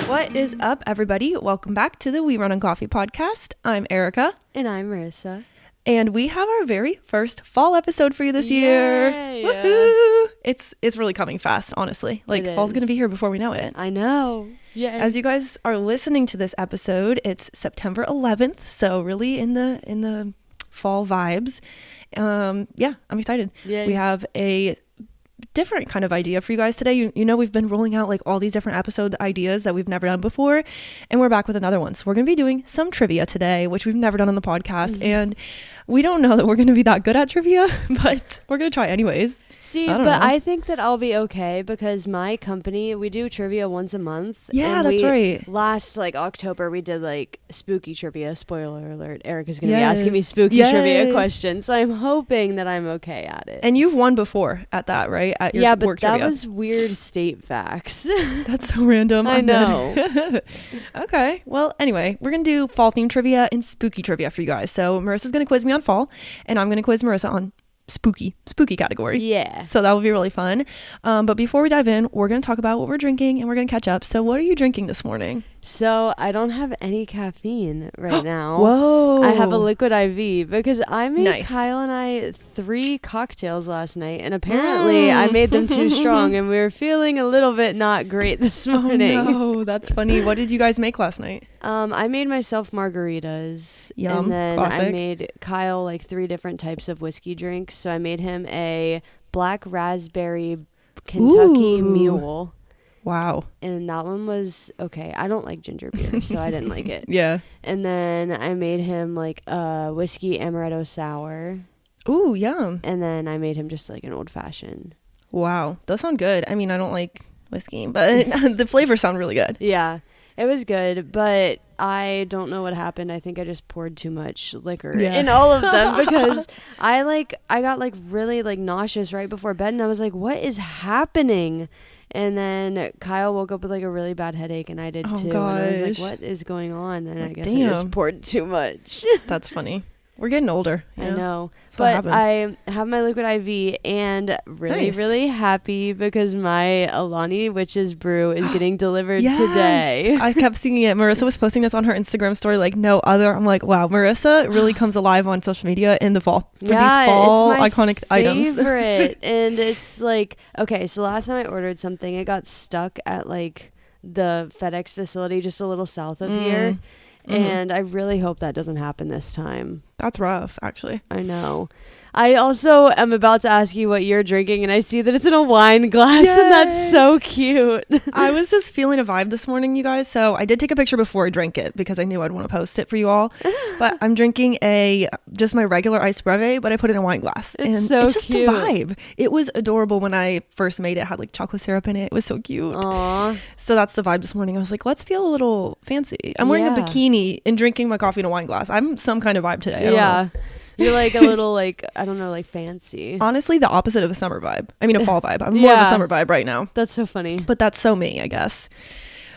What is up, everybody? Welcome back to the We Run on Coffee podcast. I'm Arika. And I'm Marissa. And we have our very first fall episode for you this year. Yay. Woohoo! It's really coming fast, honestly. Like, It fall's is. going to be here before we know it. I know. Yeah. As you guys are listening to this episode, it's September 11th, so really in the fall vibes. Yeah, I'm excited. Yay. We have a different kind of idea for you guys today. You know, we've been rolling out like all these different episode ideas that we've never done before, and we're back with another one. So we're going to be doing some trivia today, which we've never done on the podcast. And we don't know that we're going to be that good at trivia, but we're going to try anyways. See, I don't but know. I think that I'll be okay because my company, we do trivia once a month. Yeah, and that's right. Last October, we did spooky trivia. Spoiler alert. Erica's going to Yes. be asking me spooky Yes. trivia questions. So I'm hoping that I'm okay at it. And you've won before at that, right? At your but work that trivia. was weird state facts. That's so random. I I'm know. dead. Okay. Well, anyway, we're going to do fall themed trivia and spooky trivia for you guys. So Marissa's going to quiz me on fall, and I'm going to quiz Marissa on spooky category. Yeah. So that will be really fun. But before we dive in, we're going to talk about what we're drinking and we're going to catch up. So what are you drinking this morning? So I don't have any caffeine right now. Whoa. I have a liquid IV because I made Nice. Kyle and I 3 cocktails last night, and apparently I made them too strong, and we were feeling a little bit not great this morning. Oh, no, that's funny. What did you guys make last night? I made myself margaritas, Yum, and then I classic. made Kyle 3 different types of whiskey drinks. So I made him a black raspberry Kentucky Ooh. Mule. Wow. And that one was okay. I don't like ginger beer, so I didn't like it. Yeah. And then I made him a whiskey amaretto sour. Ooh, yum. And then I made him just an old fashioned. Wow. Those sound good. I mean, I don't like whiskey, but the flavors sound really good. Yeah, it was good, but I don't know what happened. I think I just poured too much liquor in all of them because I got really nauseous right before bed, and I was like, what is happening? And then Kyle woke up with a really bad headache, and I did too. And I was like, gosh. what is going on? And I guess I Damn. just poured too much. That's funny. We're getting older. I know. That's what But happens. I have my liquid IV and really, Nice. really happy because my Alani Witch's Brew is getting delivered Yes. today. I kept seeing it. Marissa was posting this on her Instagram story like no other. I'm like, wow, Marissa really comes alive on social media in the fall for these fall it's my iconic items. favorite. And it's okay, so last time I ordered something, it got stuck at the FedEx facility just a little south of here. And I really hope that doesn't happen this time. That's rough, actually. I know. I also am about to ask you what you're drinking, and I see that it's in a wine glass, and that's Yes. so cute. I was just feeling a vibe this morning, you guys. So I did take a picture before I drank it because I knew I'd want to post it for you all. But I'm drinking just my regular iced breve, but I put it in a wine glass. It's and so it's just cute. a vibe. It was adorable when I first made it. It had chocolate syrup in it. It was so cute. Aw. So that's the vibe this morning. I was like, let's feel a little fancy. I'm wearing a Yeah. bikini and drinking my coffee in a wine glass. I'm some kind of vibe today. I don't know. Yeah. You're a little, I don't know, fancy. Honestly, the opposite of a summer vibe. I mean, a fall vibe. I'm more of a Yeah. summer vibe right now. That's so funny. But that's so me, I guess,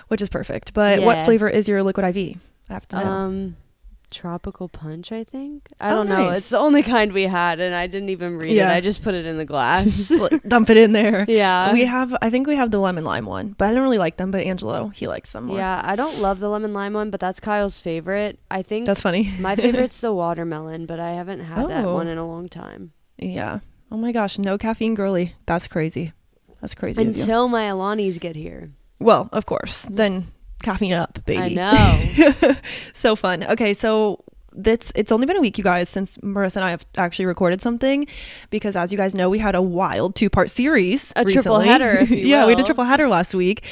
which is perfect. But what Yeah. flavor is your liquid IV? I have to know. Tropical punch, I think. I Oh, don't know. nice. It's the only kind we had, and I didn't even read Yeah. it. I just put it in the glass. Just, dump it in there. Yeah. I think we have the lemon lime one, but I don't really like them. But Angelo, he likes them more. Yeah, I don't love the lemon lime one, but that's Kyle's favorite. I think That's funny. my favorite's the watermelon, but I haven't had that Oh. one in a long time. Yeah. Oh my gosh, no caffeine girly. That's crazy. That's crazy. of you. Until my Alanis get here. Well, of course. Then caffeine up, baby. I know. So fun. Okay, so it's only been a week, you guys, since Marissa and I have actually recorded something, because as you guys know, we had a wild 2-part series A recently. triple header, if you Yeah, we had a will. triple header last week.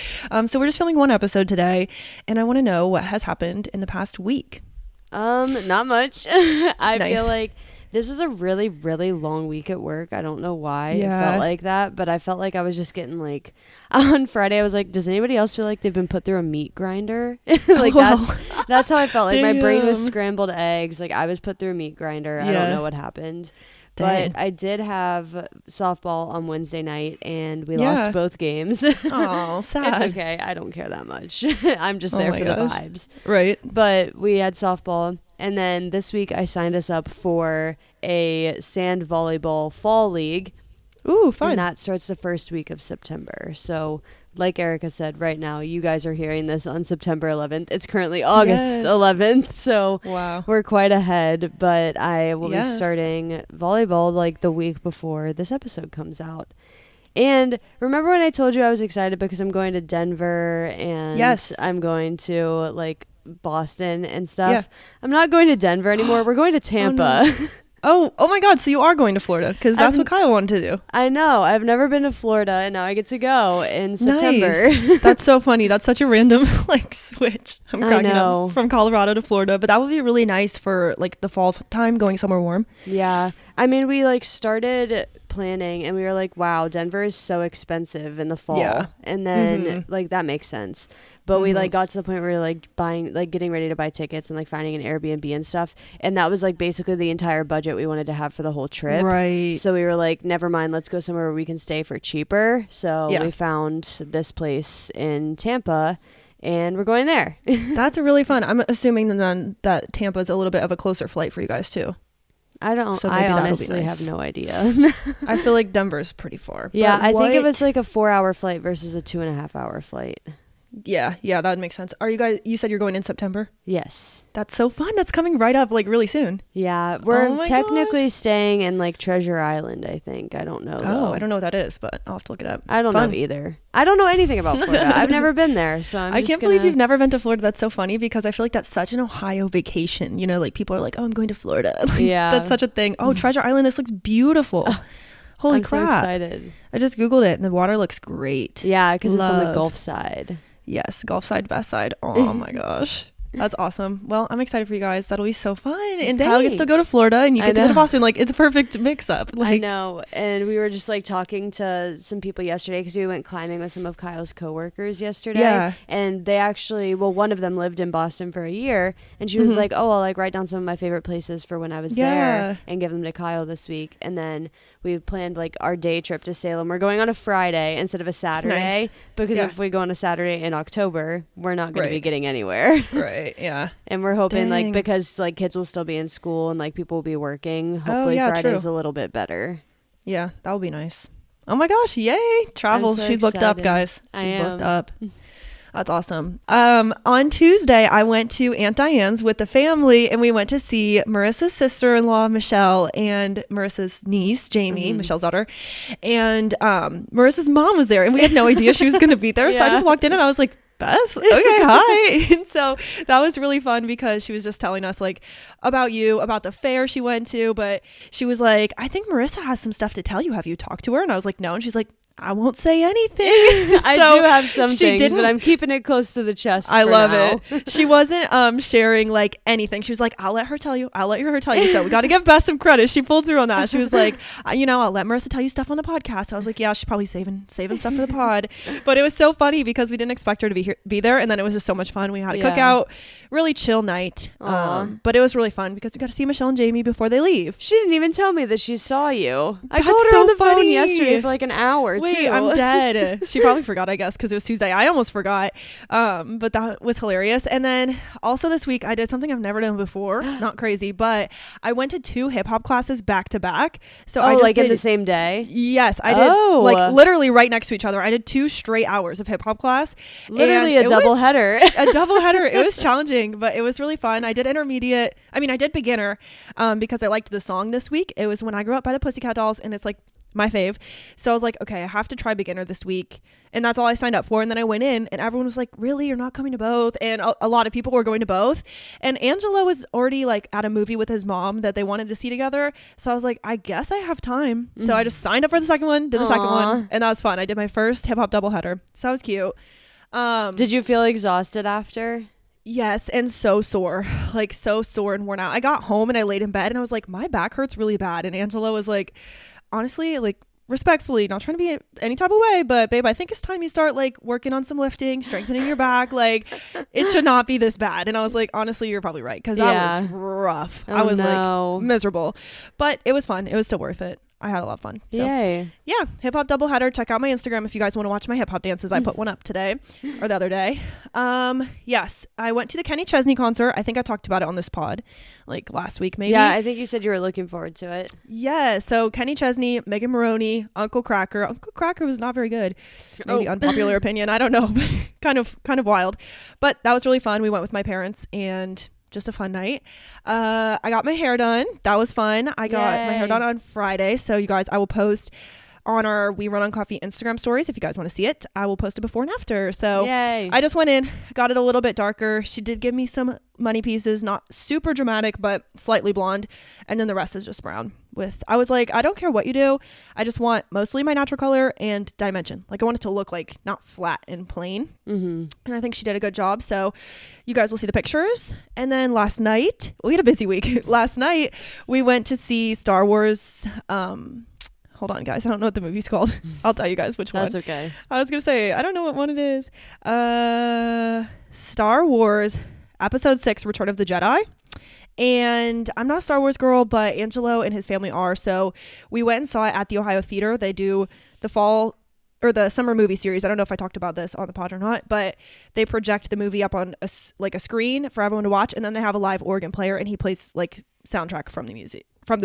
So we're just filming one episode today, and I want to know what has happened in the past week. Not much. I Nice. feel like this is a really, really long week at work. I don't know why Yeah. it felt like that, but I felt like I was just getting on Friday I was like, does anybody else feel like they've been put through a meat grinder? Well. That's how I felt. My brain was Damn. scrambled eggs. I was put through a meat grinder. I Yeah. don't know what happened. Dang. But I did have softball on Wednesday night, and we Yeah. lost both games. Oh, sad. It's okay. I don't care that much. I'm just Oh there my for gosh. the vibes. Right. But we had softball, and then this week I signed us up for a sand volleyball fall league. Ooh, fun. And that starts the first week of September. So like Arika said, right now, you guys are hearing this on September 11th. It's currently August 11th. So wow, we're quite ahead. But I will be Yes. starting volleyball like the week before this episode comes out. And remember when I told you I was excited because I'm going to Denver and Yes. I'm going to like Boston and stuff? Yeah. I'm not going to Denver anymore. We're going to Tampa. Oh my God. So you are going to Florida because that's what Kyle wanted to do. I know. I've never been to Florida and now I get to go in September. Nice. That's so funny. That's such a random like switch. I'm I cracking know. up from Colorado to Florida, but that would be really nice for like the fall time going somewhere warm. Yeah. I mean, we like started planning and we were like, wow, Denver is so expensive in the fall. Yeah. And then like that makes sense. But we like got to the point where we were like buying, like getting ready to buy tickets and like finding an Airbnb and stuff. And that was like basically the entire budget we wanted to have for the whole trip. Right. So we were like, never mind, let's go somewhere where we can stay for cheaper. So we found this place in Tampa and we're going there. That's really fun. I'm assuming then that Tampa is a little bit of a closer flight for you guys too. I don't. So I maybe that'll be honestly nice. have no idea. I feel like Denver's pretty far. Yeah, But I think it what- was like a 4-hour flight versus a 2.5-hour flight. Yeah, that would make sense. Are you guys? You said you're going in September. Yes. That's so fun. That's coming right up like really soon. Yeah, we're Oh my technically staying in like Treasure Island, I think. I don't know though. Oh, I don't know what that is, but I'll have to look it up. I don't Fun. know either. I don't know anything about Florida. I've never been there, so I can't believe you've never been to Florida. That's so funny because I feel like that's such an Ohio vacation. You know, like people are like, "Oh, I'm going to Florida." Like, Yeah. that's such a thing. Oh, Treasure Island. This looks beautiful. Holy I'm crap! so excited. I just googled it, and the water looks great. Yeah, because it's on the Love. Gulf side. Yes, Gulf side, best side. Oh my gosh. That's awesome. Well, I'm excited for you guys. That'll be so fun. And Kyle gets to go to Thanks. Florida and you I get to go to know. Boston. Like, it's a perfect mix up. Like, I know. And we were just like talking to some people yesterday because we went climbing with some of Kyle's coworkers yesterday. Yeah. And they actually, well, one of them lived in Boston for a year. And she was like, oh, I'll like write down some of my favorite places for when I was Yeah. there and give them to Kyle this week. And then we planned like our day trip to Salem. We're going on a Friday instead of a Saturday Nice. because Yeah. if we go on a Saturday in October, we're not going to be Right. getting anywhere. Right. Yeah. And we're hoping Dang. like because like kids will still be in school and like people will be working. Hopefully yeah, Friday's true. a little bit better. Yeah. That would be nice. Oh my gosh. Yay. Travel. I'm so She looked up, excited. guys. I She looked am. up. That's awesome. On Tuesday, I went to Aunt Diane's with the family and we went to see Marissa's sister-in-law, Michelle, and Marissa's niece, Jamie, Michelle's daughter. And Marissa's mom was there and we had no idea she was going to be there. So I Yeah. just walked in and I was like, Beth, okay, hi. And so that was really fun because she was just telling us like about you, about the fair she went to, but she was like, I think Marissa has some stuff to tell you. Have you talked to her? And I was like, no. And she's like, I won't say anything. I So do have some she things, didn't- but I'm keeping it close to the chest. I for love now. it. She wasn't sharing like anything. She was like, I'll let her tell you. I'll let her tell you. So we got to give Beth some credit. She pulled through on that. She was like, I'll let Marissa tell you stuff on the podcast. I was like, yeah, she's probably saving stuff for the pod. But it was so funny because we didn't expect her to be there. And then it was just so much fun. We had a Yeah. cookout, really chill night. Aw. But it was really fun because we got to see Michelle and Jamie before they leave. She didn't even tell me that she saw you. I That's called her so on the phone funny. yesterday for like an hour Wait, too. I'm dead. She probably forgot, I guess, because it was Tuesday. I almost forgot. But that was hilarious. And then also this week, I did something I've never done before. Not crazy, but I went to 2 hip hop classes back to back. So I Oh, just like in did- the same day? Yes, I did. Oh. Like literally right next to each other. I did 2 straight hours of hip hop class. Literally and a it double was header. a double header. It was challenging, but it was really fun. I did intermediate. I mean, I did beginner because I liked the song this week. It was When I Grew Up by the Pussycat Dolls, and it's like my fave. So I was like, okay, I have to try beginner this week. And that's all I signed up for. And then I went in and everyone was like, really? You're not coming to both? And a lot of people were going to both. And Angelo was already like at a movie with his mom that they wanted to see together. So I was like, I guess I have time. So I just signed up for the second one, did the second Aw. one. And that was fun. I did my first hip hop doubleheader. So that was cute. Did you feel exhausted after? Yes, and so sore, like so sore and worn out. I got home and I laid in bed and I was like, my back hurts really bad. And Angela was like, honestly, like respectfully, not trying to be any type of way, but babe, I think it's time you start like working on some lifting, strengthening your back. Like it should not be this bad. And I was like, honestly, you're probably right. Cause that Yeah. was rough. Oh, I was no. like miserable, but it was fun. It was still worth it. I had a lot of fun. So, Yay. yeah, hip hop doubleheader. Check out my Instagram if you guys want to watch my hip hop dances. I put one up today or the other day. Yes, I went to the Kenny Chesney concert. I think I talked about it on this pod like last week maybe. Yeah, I think you said you were looking forward to it. Yeah, so Kenny Chesney, Megan Maroney, Uncle Cracker. Uncle Cracker was not very good. Maybe unpopular opinion. I don't know, but kind of wild. But that was really fun. We went with my parents and just a fun night. I got my hair done. That was fun. I got my hair done on Friday. So you guys, I will post on our We Run on Coffee Instagram stories. If you guys want to see it, I will post it before and after. So I just went in, got it a little bit darker. She did give me some money pieces, not super dramatic, but slightly blonde. And then the rest is just brown I was like, I don't care what you do. I just want mostly my natural color and dimension. Like I want it to look like not flat and plain. And I think she did a good job. So you guys will see the pictures. And then last night, we had a busy week. Last night we went to see Star Wars. Hold on, guys. I don't know what the movie's called. I'll tell you guys which one. That's okay. I was going to say, I don't know what one it is. Star Wars Episode 6, Return of the Jedi. And I'm not a Star Wars girl, but Angelo and his family are. So we went and saw it at the Ohio Theater. They do the fall or the summer movie series. I don't know if I talked about this on the pod or not, but they project the movie up on a screen for everyone to watch. And then they have a live organ player and he plays like soundtrack from the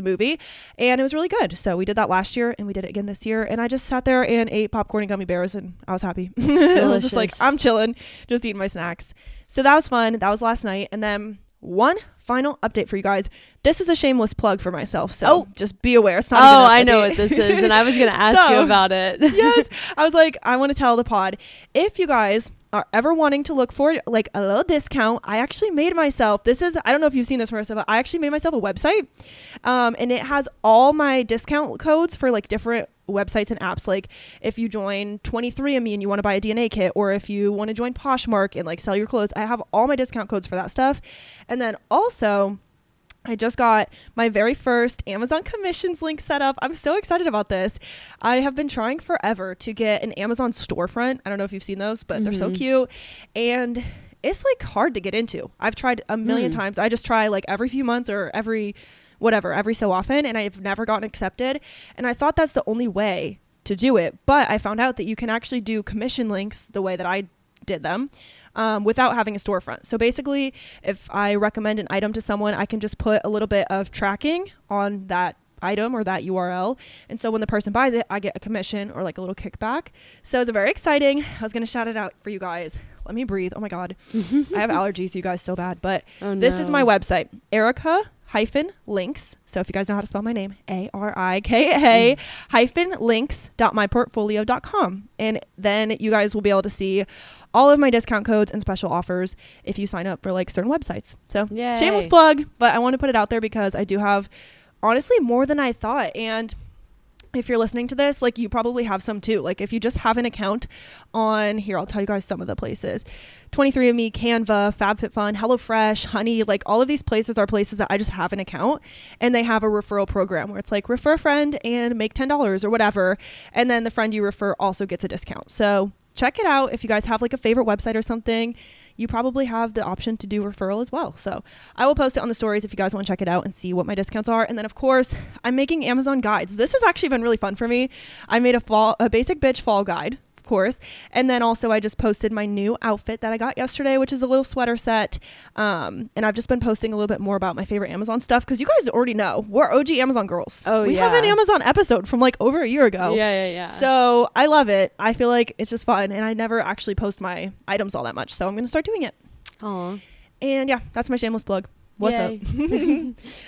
movie, and it was really good. So we did that last year and we did it again this year, and I just sat there and ate popcorn and gummy bears and I was happy. I was just like, I'm chilling, just eating my snacks. So that was fun. That was last night. And then one final update for you guys. This is a shameless plug for myself, so just be aware. It's not I know what this is, and I was gonna ask you about it. Yes, I was like, I want to tell the pod, if you guys are ever wanting to look for like a little discount, I actually made myself, I don't know if you've seen this, Marissa, but I actually made myself a website, and it has all my discount codes for like different websites and apps. Like if you join 23andMe and you want to buy a DNA kit, or if you want to join Poshmark and like sell your clothes, I have all my discount codes for that stuff. And then also I just got my very first Amazon commissions link set up. I'm so excited about this. I have been trying forever to get an Amazon storefront. I don't know if you've seen those, but they're so cute. And it's like hard to get into. I've tried a million times. I just try like every few months or every so often, and I've never gotten accepted. And I thought that's the only way to do it. But I found out that you can actually do commission links the way that I did them. Without having a storefront. So basically, if I recommend an item to someone, I can just put a little bit of tracking on that item or that URL. And so when the person buys it, I get a commission or like a little kickback. So it's very exciting. I was going to shout it out for you guys. Let me breathe. Oh my God. I have allergies, you guys, so bad. But this is my website, Arika-links. So if you guys know how to spell my name, Arika -links.myportfolio.com. And then you guys will be able to see all of my discount codes and special offers if you sign up for like certain websites. So shameless plug, but I want to put it out there because I do have honestly more than I thought. And if you're listening to this, like you probably have some too. Like if you just have an account on here, I'll tell you guys some of the places: 23andMe, Canva, FabFitFun, HelloFresh, Honey. Like all of these places are places that I just have an account, and they have a referral program where it's like refer a friend and make $10 or whatever, and then the friend you refer also gets a discount. So check it out. If you guys have like a favorite website or something, you probably have the option to do referral as well. So I will post it on the stories if you guys want to check it out and see what my discounts are. And then of course, I'm making Amazon guides. This has actually been really fun for me. I made a basic bitch fall guide, of course. And then also I just posted my new outfit that I got yesterday, which is a little sweater set. And I've just been posting a little bit more about my favorite Amazon stuff, because you guys already know we're OG Amazon girls. We have an Amazon episode from like over a year ago. Yeah. So I love it. I feel like it's just fun, and I never actually post my items all that much, so I'm gonna start doing it. Aw. And yeah, that's my shameless plug. What's up?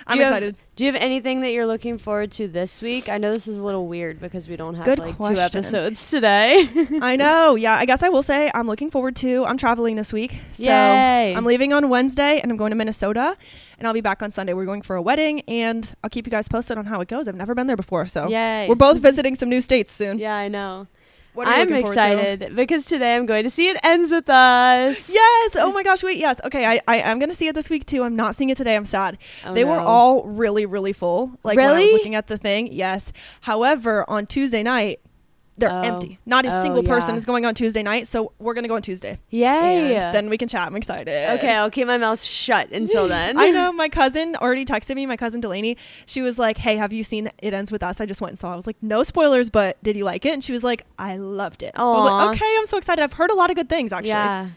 I'm excited. Do you have anything that you're looking forward to this week? I know this is a little weird because we don't have Good like question. 2 episodes today. I know. Yeah, I guess I will say I'm looking forward to, I'm traveling this week. So Yay. I'm leaving on Wednesday and I'm going to Minnesota, and I'll be back on Sunday. We're going for a wedding, and I'll keep you guys posted on how it goes. I've never been there before. So Yay. We're both visiting some new states soon. Yeah, I know. What are you I'm looking forward to? excited because today I'm going to see It Ends With Us. Yes. Oh my gosh. Wait. Yes. Okay. I am going to see it this week too. I'm not seeing it today. I'm sad. They were all really, really full. Like when I was looking at the thing. Yes. However, on Tuesday night, They're empty. Not a single person is going on Tuesday night, so we're going to go on Tuesday. Yay. And then we can chat. I'm excited. Okay, I'll keep my mouth shut until then. I know. My cousin already texted me, my cousin Delaney. She was like, hey, have you seen It Ends With Us? I just went and saw it. I was like, no spoilers, but did you like it? And she was like, I loved it. Aww. I was like, okay, I'm so excited. I've heard a lot of good things, actually. Yeah.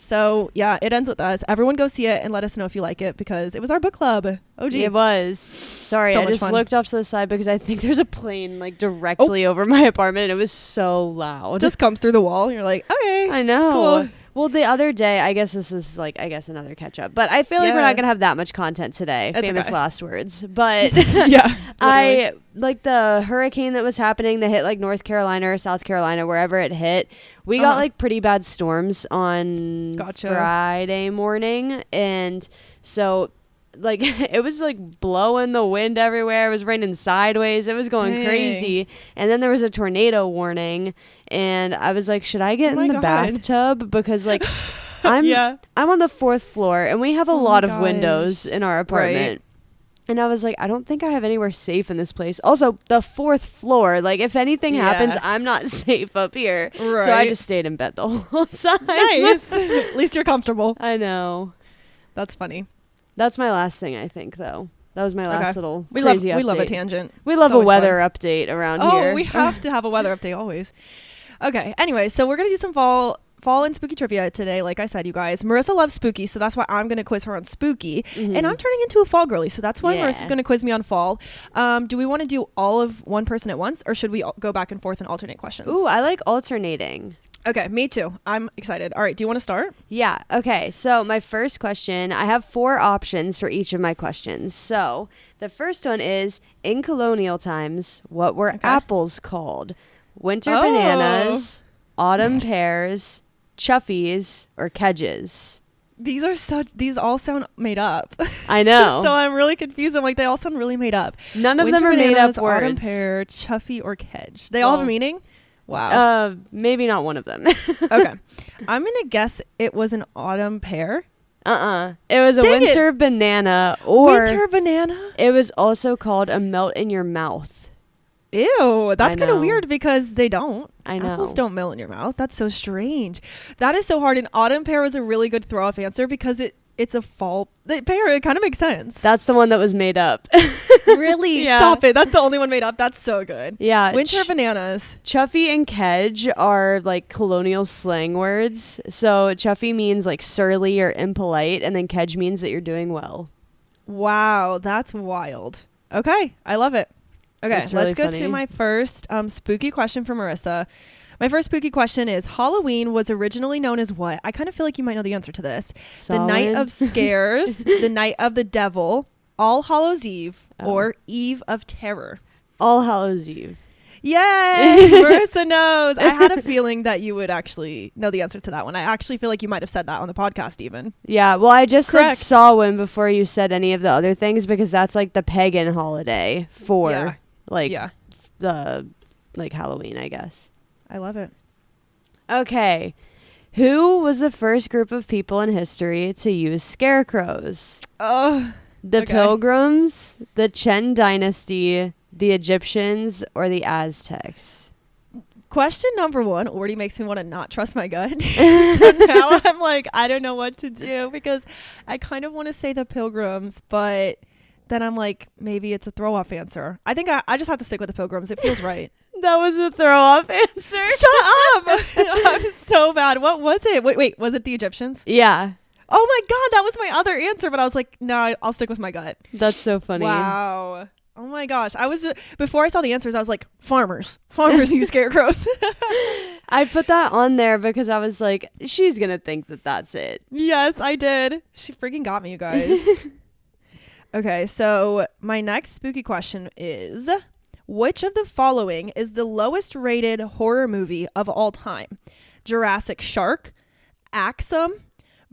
So, yeah, It Ends With Us. Everyone go see it and let us know if you like it because it was our book club. OG. It was. Sorry, So I much just fun. looked off to the side because I think there's a plane like directly over my apartment and it was so loud. Just comes through the wall. You're like, okay. I know. Cool. Well, the other day, I guess this is like, another catch up, but I feel like we're not going to have that much content today. It's Famous okay. last words. But Yeah. I like the hurricane that was happening that hit like North Carolina or South Carolina, wherever it hit. We got like pretty bad storms on Friday morning. And so like it was like blowing the wind everywhere. It was raining sideways. It was going crazy. And then there was a tornado warning. And I was like, should I get in the bathtub? Because like I'm on the 4th floor and we have a lot of windows in our apartment. Right. And I was like, I don't think I have anywhere safe in this place. Also, the 4th floor, like if anything happens, I'm not safe up here. Right. So I just stayed in bed the whole time. Nice. At least you're comfortable. I know. That's funny. That's my last thing, I think, though. That was my last little we crazy update. We love a tangent. We love a weather update around here. Oh, we have to have a weather update always. Okay. Anyway, so we're going to do some fall and spooky trivia today. Like I said, you guys, Marissa loves spooky, so that's why I'm going to quiz her on spooky. And I'm turning into a fall girly, so that's why Marissa's going to quiz me on fall. Do we want to do all of one person at once, or should we go back and forth and alternate questions? Ooh, I like alternating. Okay, me too. I'm excited. All right, do you want to start? Yeah. Okay, so my first question, I have 4 options for each of my questions. So the first one is, in colonial times, what were apples called? Winter bananas, autumn pears, chuffies, or kedges? These all sound made up. I know. So I'm really confused. I'm like, they all sound really made up. None of them are made up words. Autumn pear, chuffy, or kedge. They all have a meaning? Wow. Maybe not one of them. Okay. I'm going to guess it was an autumn pear. It was a winter banana, or winter banana? It was also called a melt in your mouth. Ew, that's kind of weird because they don't. I know. Apples don't melt in your mouth. That's so strange. That is so hard. An autumn pear was a really good throw-off answer because it's a fall pear. It kind of makes sense. That's the one that was made up. Really? Yeah. Stop it. That's the only one made up. That's so good. Yeah. Winter bananas. Chuffy and kedge are like colonial slang words. So chuffy means like surly or impolite, and then kedge means that you're doing well. Wow. That's wild. Okay. I love it. Okay. Really let's go funny. to my first spooky question for Marissa. My first spooky question is, Halloween was originally known as what? I kind of feel like you might know the answer to this. The Night of Scares, the Night of the Devil, All Hallows Eve, or Eve of Terror. All Hallows Eve. Yay! Marissa knows. I had a feeling that you would actually know the answer to that one. I actually feel like you might have said that on the podcast even. Yeah, well, I just said Samhain before you said any of the other things because that's like the pagan holiday for the like Halloween, I guess. I love it. Okay. Who was the first group of people in history to use scarecrows? The Pilgrims, the Chen Dynasty, the Egyptians, or the Aztecs? Question number 1 already makes me want to not trust my gut. So now I'm like, I don't know what to do because I kind of want to say the Pilgrims, but then I'm like, maybe it's a throw-off answer. I think I just have to stick with the Pilgrims. It feels right. That was a throw-off answer. Shut up. I'm so bad. What was it? Wait, was it the Egyptians? Yeah. Oh my God, that was my other answer, but I was like, no, I'll stick with my gut. That's so funny. Wow. Oh my gosh. Before I saw the answers, I was like, farmers use scarecrows. I put that on there because I was like, she's going to think that that's it. Yes, I did. She freaking got me, you guys. Okay, so my next spooky question is, which of the following is the lowest rated horror movie of all time? Jurassic Shark, Axum,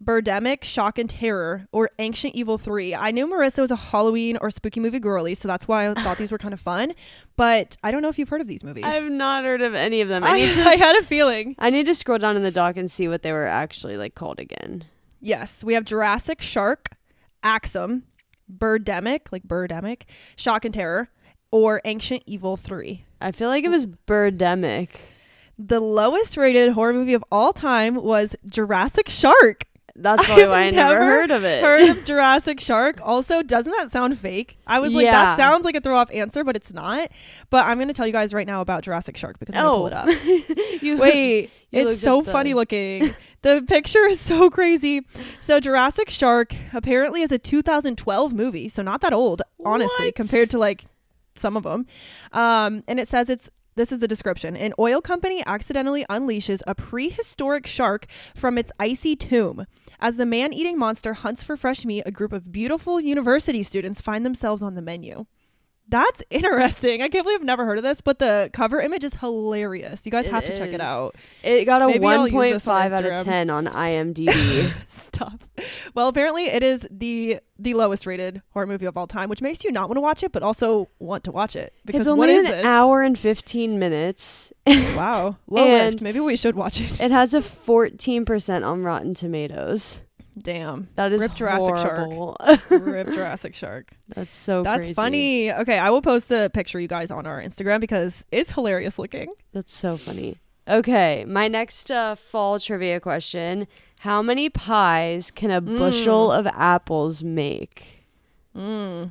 Birdemic, Shock and Terror, or Ancient Evil 3. I knew Marissa was a Halloween or spooky movie girly, so that's why I thought these were kind of fun. But I don't know if you've heard of these movies. I've not heard of any of them. I had a feeling. I need to scroll down in the doc and see what they were actually like called again. Yes, we have Jurassic Shark, Axum, Birdemic, Shock and Terror, or Ancient Evil 3. I feel like it was Birdemic. The lowest rated horror movie of all time was Jurassic Shark. That's probably why I never heard of it. Heard of Jurassic Shark. Also, doesn't that sound fake? I was like, that sounds like a throw off answer, but it's not. But I'm going to tell you guys right now about Jurassic Shark because I'm going to pull it up. Wait, it's so funny looking. The picture is so crazy. So Jurassic Shark apparently is a 2012 movie. So not that old, honestly, compared to like some of them. And it says this is the description. An oil company accidentally unleashes a prehistoric shark from its icy tomb. As the man-eating monster hunts for fresh meat, a group of beautiful university students find themselves on the menu. That's interesting. I can't believe I've never heard of this, but the cover image is hilarious. You guys have to check it out. It got a 1.5 out of 10 on IMDb. Stop. Well, apparently it is the lowest rated horror movie of all time, which makes you not want to watch it, but also want to watch it. Because it's only an hour and 15 minutes. Wow. Low lift. Maybe we should watch it. It has a 14% on Rotten Tomatoes. Damn. That is Rip Jurassic horrible. Shark. Rip Jurassic Shark. That's so That's crazy. funny. Okay, I will post the picture, you guys, on our Instagram because it's hilarious looking. That's so funny. Okay, my next fall trivia question. How many pies can a bushel of apples make? I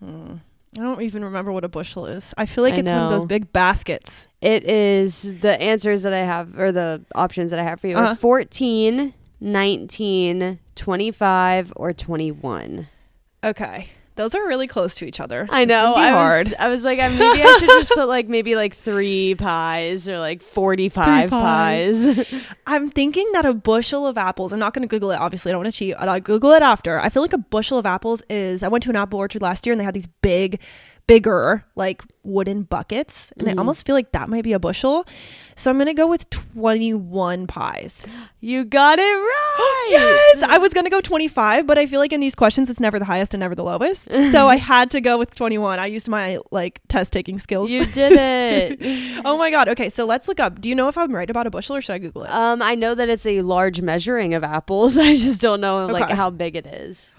don't even remember what a bushel is. I feel like it's one of those big baskets. It is. The answers that I have, or the options that I have for you are 14, 19, 25, or 21. Okay. Those are really close to each other. I know. I was like, maybe I should just put like maybe like 3 pies or like 45 pies. I'm thinking that a bushel of apples, I'm not going to Google it. Obviously, I don't want to cheat. I'll Google it after. I feel like a bushel of apples is, I went to an apple orchard last year and they had these bigger like wooden buckets. And I almost feel like that might be a bushel. So I'm going to go with 21 pies. You got it right. Yes. I was going to go 25, but I feel like in these questions, it's never the highest and never the lowest. So I had to go with 21. I used my like test taking skills. You did it. Oh my God. Okay. So let's look up. Do you know if I'm right about a bushel or should I Google it? I know that it's a large measuring of apples. I just don't know like how big it is.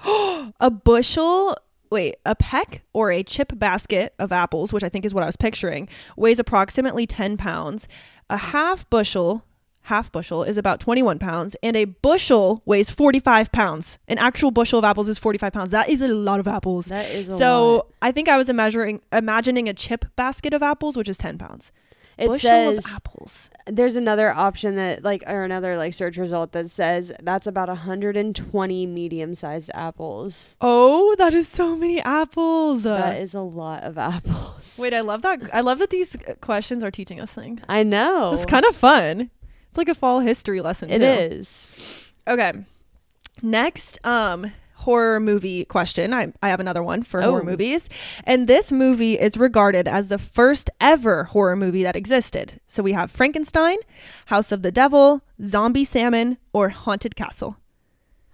A bushel. Wait, a peck or a chip basket of apples, which I think is what I was picturing, weighs approximately 10 pounds. A half bushel is about 21 pounds, and a bushel weighs 45 pounds. An actual bushel of apples is 45 pounds. That is a lot of apples. That is a lot. So I think I was imagining a chip basket of apples, which is 10 pounds. It bushel says of apples. There's another option that or another like search result that says that's about 120 medium-sized apples. Oh, that is so many apples. That is a lot of apples. Wait, I love that. I love that these questions are teaching us things. I know. It's kind of fun. It's like a fall history lesson. It is. Okay. Next, horror movie question. I have another one for horror movies. And this movie is regarded as the first ever horror movie that existed. So we have Frankenstein, House of the Devil, Zombie Salmon, or Haunted Castle.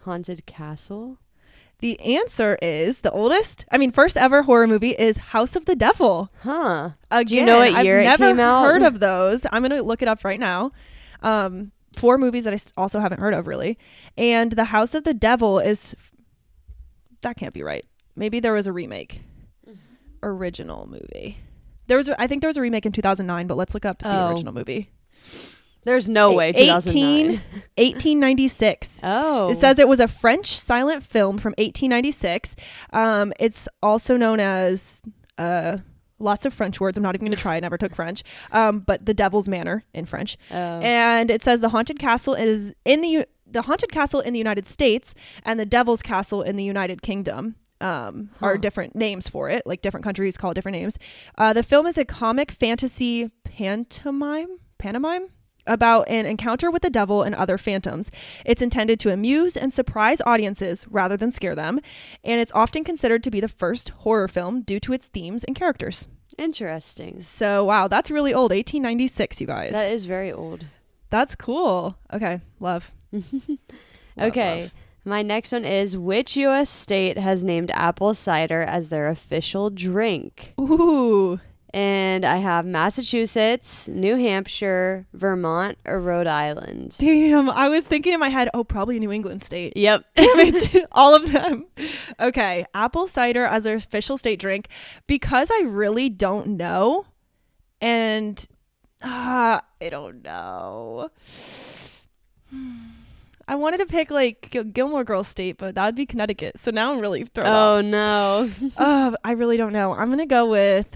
Haunted Castle? The answer is first ever horror movie is House of the Devil. Huh. Again, do you know what year it came out? I've never heard of those. I'm going to look it up right now. 4 movies that I also haven't heard of, really. And the House of the Devil is... That can't be right. Maybe there was a remake. Original movie. I think there was a remake in 2009, but let's look up the original movie. There's no way 2009. 1896. Oh. It says it was a French silent film from 1896. It's also known as lots of French words. I'm not even going to try. I never took French. But The Devil's Manor in French. Oh. And it says the Haunted Castle is the Haunted Castle in the United States and the Devil's Castle in the United Kingdom are different names for it. Like different countries call it different names. The film is a comic fantasy pantomime about an encounter with the devil and other phantoms. It's intended to amuse and surprise audiences rather than scare them. And it's often considered to be the first horror film due to its themes and characters. Interesting. So, wow, that's really old. 1896, you guys. That is very old. That's cool. Okay, love. Okay, my next one is, which U.S. state has named apple cider as their official drink? Ooh. And I have Massachusetts, New Hampshire, Vermont, or Rhode Island. Damn, I was thinking in my head, probably a New England state. Yep. Damn it, all of them. Okay, apple cider as their official state drink. Because I really don't know, and I don't know. I wanted to pick like Gilmore Girls state, but that would be Connecticut. So now I'm really thrown off. Oh no. I really don't know. I'm gonna go with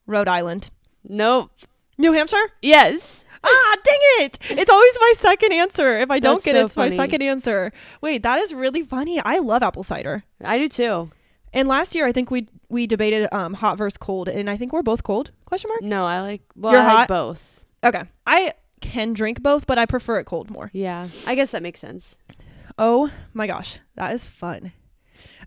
Rhode Island. Nope. New Hampshire? Yes. Ah, dang it! It's always my second answer. If I don't That's get so it, it's funny. my second answer. Wait, that is really funny. I love apple cider. I do too. And last year, I think we debated hot versus cold, and I think we're both cold? Question mark. No, I like. Well, You're I like hot? both. Okay, I can drink both, but I prefer it cold more. Yeah, I guess that makes sense. Oh my gosh, that is fun.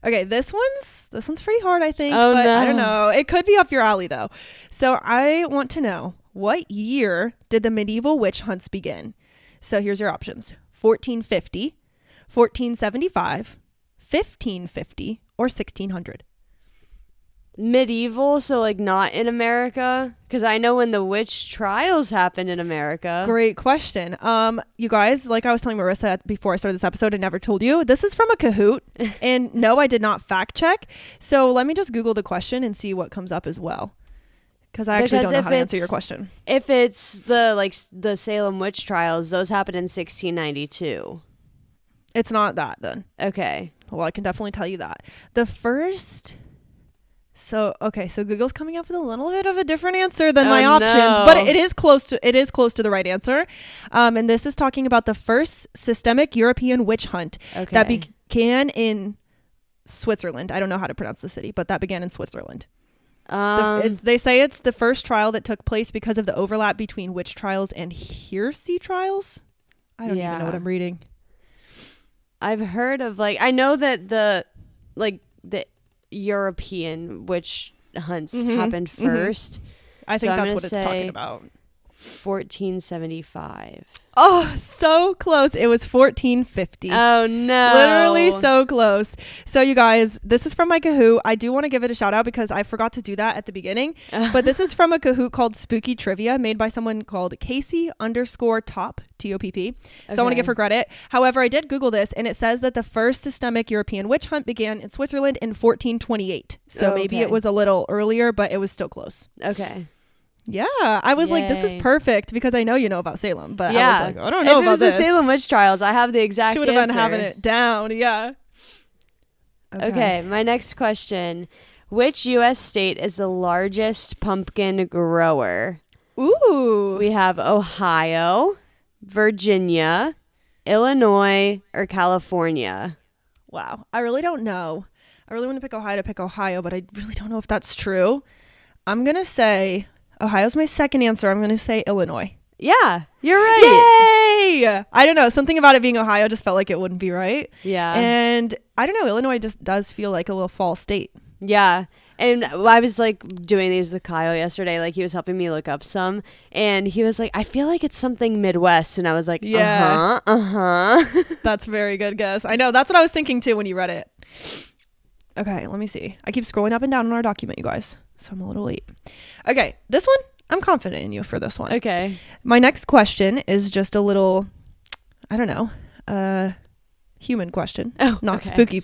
Okay, this one's pretty hard, I think. Oh, but no. I don't know. It could be up your alley though. So I want to know, what year did the medieval witch hunts begin? So here's your options: 1450, 1475, 1550, or 1600. Medieval, so like not in America, because I know when the witch trials happened in America. Great question. You guys, like I was telling Marissa before I started this episode, I never told you, this is from a Kahoot. And no, I did not fact check. So let me just Google the question and see what comes up as well. Because I actually don't know how to answer your question. If it's the Salem witch trials, those happened in 1692. It's not that then. Okay. Well, I can definitely tell you that. The first... So Google's coming up with a little bit of a different answer than my options, no. but it is close to the right answer. And this is talking about the first systemic European witch hunt that began in Switzerland. I don't know how to pronounce the city, but that began in Switzerland. They say it's the first trial that took place because of the overlap between witch trials and heresy trials. I don't even know what I'm reading. I've heard of I know that the European witch hunts happened first. I think that's what it's talking about. 1475. Oh, so close. It was 1450. Oh, no. Literally so close. So you guys, this is from my Kahoot. I do want to give it a shout out because I forgot to do that at the beginning. But this is from a Kahoot called Spooky Trivia, made by someone called Casey_Top, T-O-P-P. So I want to give her credit. However, I did Google this and it says that the first systemic European witch hunt began in Switzerland in 1428. So maybe it was a little earlier, but it was still close. Okay. Yeah, I was like, this is perfect because I know you know about Salem, but yeah. I was like, I don't know about this. If it was the Salem witch trials, I have the exact answer. She would have been having it down, yeah. Okay, my next question. Which U.S. state is the largest pumpkin grower? Ooh. We have Ohio, Virginia, Illinois, or California. Wow, I really don't know. I really want to pick Ohio, but I really don't know if that's true. I'm going to say... Ohio's my second answer. I'm going to say Illinois. Yeah, you're right. Yay! I don't know. Something about it being Ohio just felt like it wouldn't be right. Yeah. And I don't know. Illinois just does feel like a little fall state. Yeah. And I was doing these with Kyle yesterday. He was helping me look up some. And he was like, I feel like it's something Midwest. And I was like, yeah. Uh-huh. That's a very good guess. I know. That's what I was thinking too when you read it. Okay, let me see. I keep scrolling up and down on our document, you guys. So I'm a little late. Okay, this one, I'm confident in you for this one. Okay. My next question is just a little, I don't know, human question. Oh, not spooky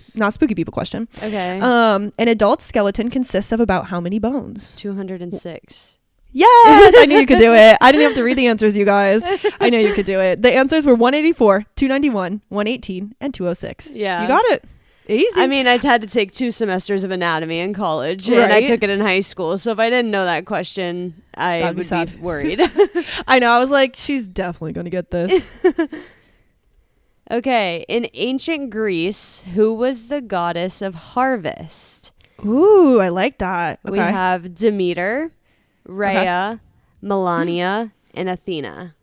people question. Okay. An adult skeleton consists of about how many bones? 206. Yes, I knew you could do it. I didn't have to read the answers, you guys. I know you could do it. The answers were 184, 291, 118, and 206. Yeah. You got it. Easy. I mean, I had to take 2 semesters of anatomy in college, and I took it in high school. So if I didn't know that question, I would be worried. I know. I was like, she's definitely going to get this. Okay. In ancient Greece, who was the goddess of harvest? Ooh, I like that. Okay. We have Demeter, Rhea, Melania, and Athena.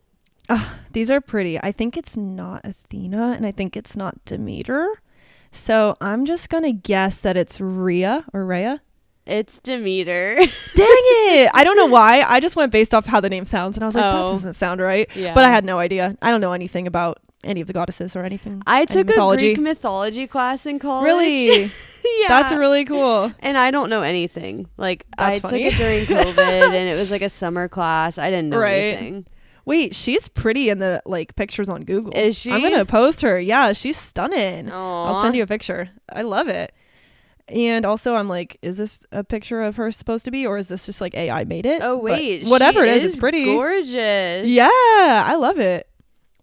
These are pretty. I think it's not Athena, and I think it's not Demeter. So I'm just going to guess that it's Rhea. It's Demeter. Dang it. I don't know why. I just went based off how the name sounds. And I was like, that doesn't sound right. Yeah. But I had no idea. I don't know anything about any of the goddesses or anything. I took a Greek mythology class in college. Really? Yeah. That's really cool. And I don't know anything. I funny. took it during COVID and it was a summer class. I didn't know anything. Wait, she's pretty in the pictures on Google. Is she? I'm gonna post her. Yeah, she's stunning. Aww. I'll send you a picture. I love it. And also, I'm like, is this a picture of her supposed to be, or is this just like AI made it? Oh, wait. But whatever it is, it's pretty. Gorgeous. Yeah, I love it.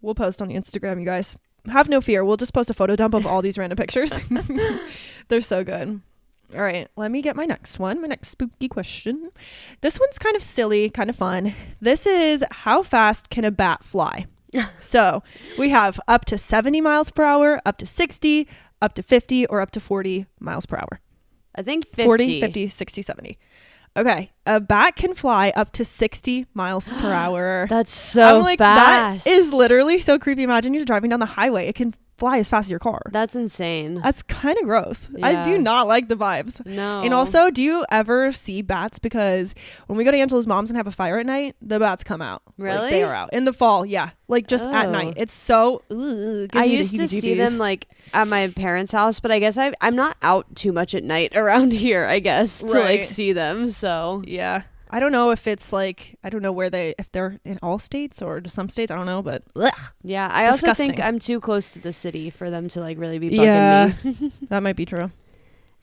We'll post on the Instagram, you guys. Have no fear. We'll just post a photo dump of all these random pictures. They're so good. All right, let me get my next one, my next spooky question. This one's kind of silly, kind of fun. This is, how fast can a bat fly? So we have up to 70 miles per hour, up to 60, up to 50, or up to 40 miles per hour. I think 50. 40, 50, 60, 70. Okay. A bat can fly up to 60 miles per hour. That's so fast. That is literally so creepy. Imagine you're driving down the highway. It can fly as fast as your car. That's insane. That's kind of gross. Yeah. I do not like the vibes. No. And also, do you ever see bats? Because when we go to Angela's mom's and have a fire at night, the bats come out. Really? Like, they are out in the fall. Yeah. Like just at night. It's so. I used to see them like at my parents' house, but I guess I'm not out too much at night around here, I guess, to like see them. So yeah. I don't know if it's like, I don't know if they're in all states or just some states. I don't know, but ugh, yeah, I disgusting. also think I'm too close to the city for them to like really be bugging me. That might be true.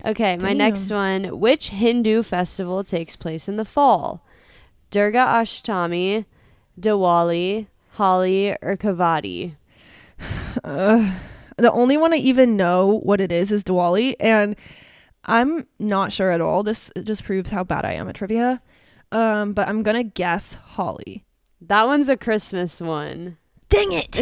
Okay, my next one. Which Hindu festival takes place in the fall? Durga Ashtami, Diwali, Holi, or Kavadi? The only one I even know what it is Diwali, and I'm not sure at all. This just proves how bad I am at trivia. But I'm gonna guess Holi. That one's a Christmas one. Dang it!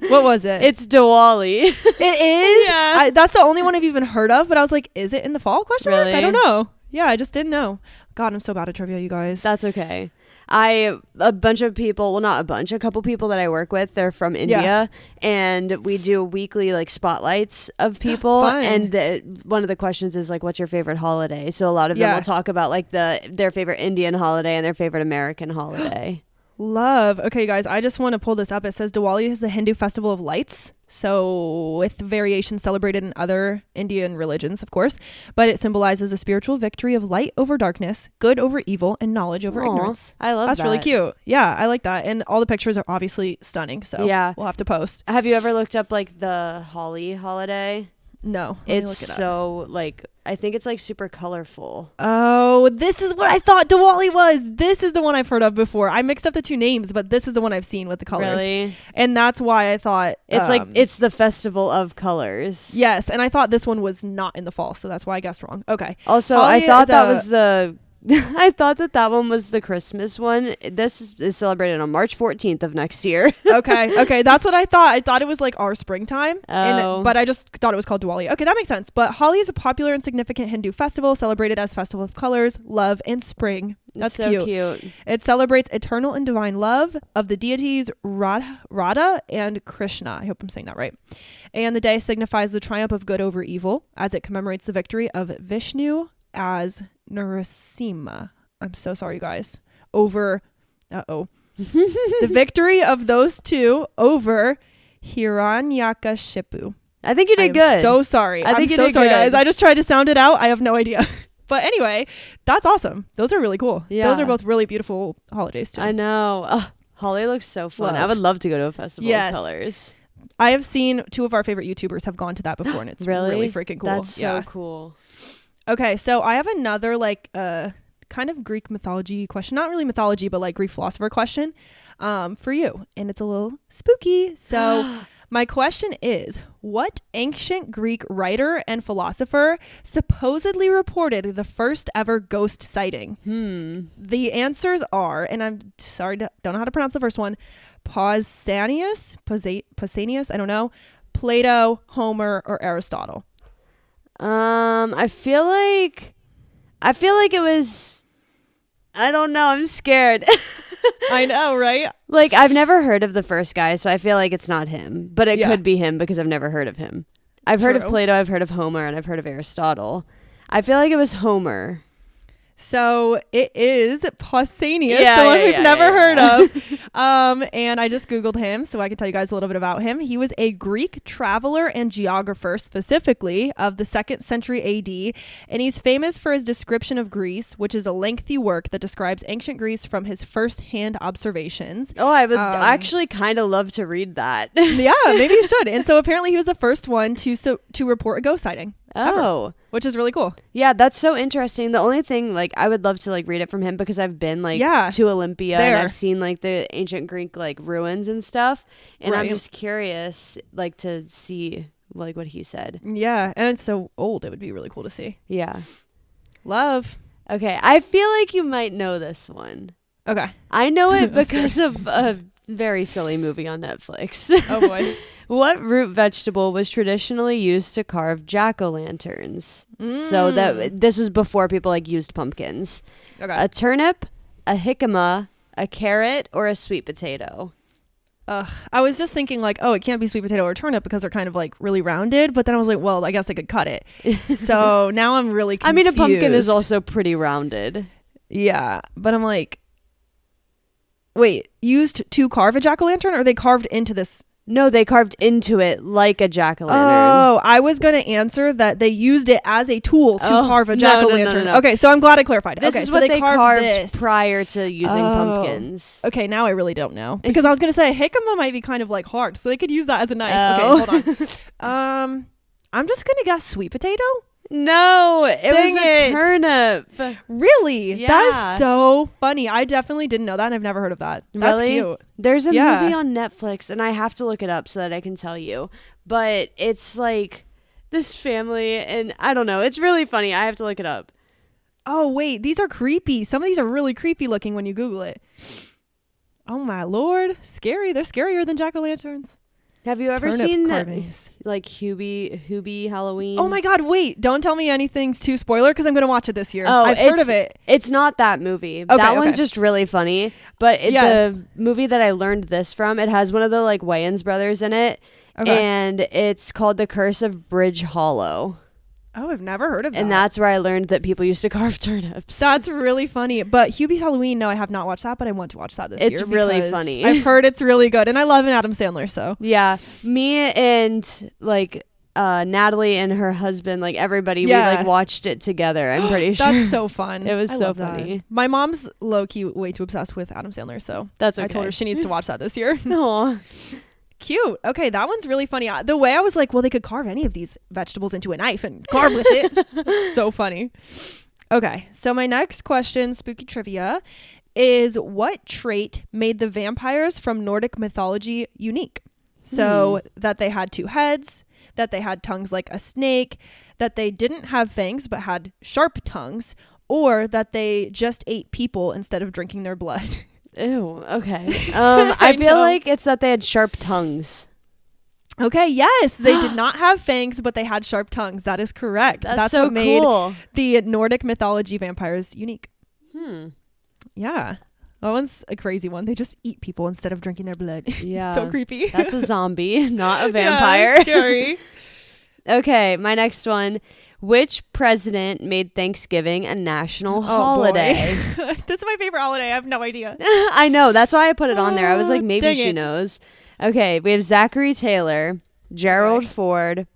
What was it? It's Diwali. It is? Yeah. That's the only one I've even heard of, but I was like, is it in the fall? Question mark? Really? I don't know. Yeah, I just didn't know. God, I'm so bad at trivia, you guys. That's okay. A couple people that I work with, they're from India, and we do weekly like spotlights of people. Fun. And one of the questions is like, what's your favorite holiday? So a lot of them will talk about like their favorite Indian holiday and their favorite American holiday. Love. Okay, guys, I just want to pull this up. It says Diwali is the Hindu festival of lights. So with variations celebrated in other Indian religions, of course, but it symbolizes a spiritual victory of light over darkness, good over evil, and knowledge over ignorance. I love that. That's really cute. Yeah, I like that. And all the pictures are obviously stunning. So we'll have to post. Have you ever looked up like the Holi holiday? No. It's so like, I think it's like super colorful. Oh, this is what I thought Diwali was. This is the one I've heard of before. I mixed up the two names, but this is the one I've seen with the colors. Really? And that's why I thought it's like it's the festival of colors. Yes, and I thought this one was not in the fall, so that's why I guessed wrong. Okay. Also, Holi I thought that was the I thought that one was the Christmas one. This is celebrated on March 14th of next year. Okay. That's what I thought. I thought it was like our springtime, but I just thought it was called Diwali. Okay, that makes sense. But Holi is a popular and significant Hindu festival celebrated as festival of colors, love, and spring. That's so cute. It celebrates eternal and divine love of the deities Radha and Krishna. I hope I'm saying that right. And the day signifies the triumph of good over evil, as it commemorates the victory of Vishnu as Narasimha. I'm so sorry, you guys. Over, the victory of those two over Hiranyakashipu. I think you did good. I'm so sorry. I think I'm so sorry, guys. I just tried to sound it out. I have no idea. But anyway, that's awesome. Those are really cool. Yeah. Those are both really beautiful holidays too. I know. Holi looks so fun. I would love to go to a festival of colors. I have seen 2 of our favorite YouTubers have gone to that before, and it's really freaking cool. That's so cool. Okay, so I have another like kind of Greek mythology question. Not really mythology, but like Greek philosopher question for you. And it's a little spooky. So my question is, what ancient Greek writer and philosopher supposedly reported the first ever ghost sighting? The answers are, and I'm sorry, don't know how to pronounce the first one, Pausanias, I don't know, Plato, Homer, or Aristotle. I feel like it was, I don't know, I'm scared. I know, right? Like, I've never heard of the first guy, so I feel like it's not him, but it could be him because I've never heard of him. I've heard of Plato, I've heard of Homer, and I've heard of Aristotle. I feel like it was Homer. So it is Pausanias, someone we've never heard of. And I just Googled him so I can tell you guys a little bit about him. He was a Greek traveler and geographer, specifically of the 2nd century AD. And he's famous for his description of Greece, which is a lengthy work that describes ancient Greece from his first-hand observations. Oh, I would actually kind of love to read that. Yeah, maybe you should. And so apparently he was the first one to report a ghost sighting. Oh. Ever. which is really cool. Yeah, that's so interesting. The only thing, like, I would love to like read it from him because I've been like to Olympia and I've seen like the ancient Greek like ruins and stuff, and I'm just curious like to see like what he said. Yeah, and it's so old. It would be really cool to see. Yeah. Love. Okay, I feel like you might know this one. Okay. I know it because of a very silly movie on Netflix. Oh boy. What root vegetable was traditionally used to carve jack-o'-lanterns? So this was before people like used pumpkins. Okay. A turnip, a jicama, a carrot, or a sweet potato? I was just thinking like, oh, it can't be sweet potato or turnip because they're kind of like really rounded. But then I was like, well, I guess they could cut it. So now I'm really confused. I mean, a pumpkin is also pretty rounded. Yeah. But I'm like, wait, used to carve a jack-o'-lantern, or they carved into this? No, they carved into it like a jack-o'-lantern. Oh, I was going to answer that they used it as a tool to carve a jack-o'-lantern. No. Okay, so I'm glad I clarified. This is what they carved prior to using pumpkins. Okay, now I really don't know. Because I was going to say jicama might be kind of like hard, so they could use that as a knife. Okay, hold on. I'm just going to guess sweet potato. No, it was a turnip. Really? Yeah. That is so funny. I definitely didn't know that, and I've never heard of that. That's really cute. There's a movie on Netflix, and I have to look it up so that I can tell you. But it's like this family, and I don't know. It's really funny. I have to look it up. Oh, wait. These are creepy. Some of these are really creepy looking when you Google it. Oh, my Lord. Scary. They're scarier than jack-o'-lanterns. Have you ever seen like Hubie Halloween? Oh my God, wait, don't tell me anything's too spoiler because I'm going to watch it this year. Oh, I've heard of it. It's not that movie. Okay, that one's just really funny. But the movie that I learned this from, it has one of the like Wayans brothers in it. Okay. And it's called The Curse of Bridge Hollow. Oh, I've never heard of that. And that's where I learned that people used to carve turnips. That's really funny. But Hubie's Halloween, no, I have not watched that, but I want to watch that this year. It's really funny. I've heard it's really good. And I love an Adam Sandler, so. Yeah. Me and like Natalie and her husband, like everybody, we like watched it together. I'm pretty sure. That's so fun. It was so funny. That. My mom's low-key way too obsessed with Adam Sandler, so that's okay. I told her she needs to watch that this year. Aww. Cute. Okay, that one's really funny. The way I was like, well, they could carve any of these vegetables into a knife and carve with it. So funny. Okay, so my next question, spooky trivia, is what trait made the vampires from Nordic mythology unique? So that they had two heads, that they had tongues like a snake, that they didn't have fangs but had sharp tongues, or that they just ate people instead of drinking their blood. Ew, okay. I feel like it's that they had sharp tongues. Okay, yes. They did not have fangs, but they had sharp tongues. That is correct. That's so what made cool. The Nordic mythology vampires unique. Yeah. That one's a crazy one. They just eat people instead of drinking their blood. Yeah. So creepy. That's a zombie, not a vampire. Yeah, scary. Okay, my next one. Which president made Thanksgiving a national holiday? This is my favorite holiday. I have no idea. I know. That's why I put it on there. I was like, maybe she knows. Okay, we have Zachary Taylor, Gerald Ford,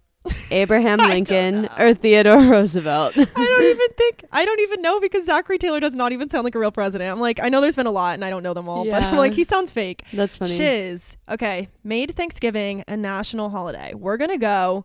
Abraham Lincoln, or Theodore Roosevelt. I don't even know because Zachary Taylor does not even sound like a real president. I'm like, I know there's been a lot and I don't know them all, but I'm like, he sounds fake. That's funny. Shiz. Okay, made Thanksgiving a national holiday. We're going to go.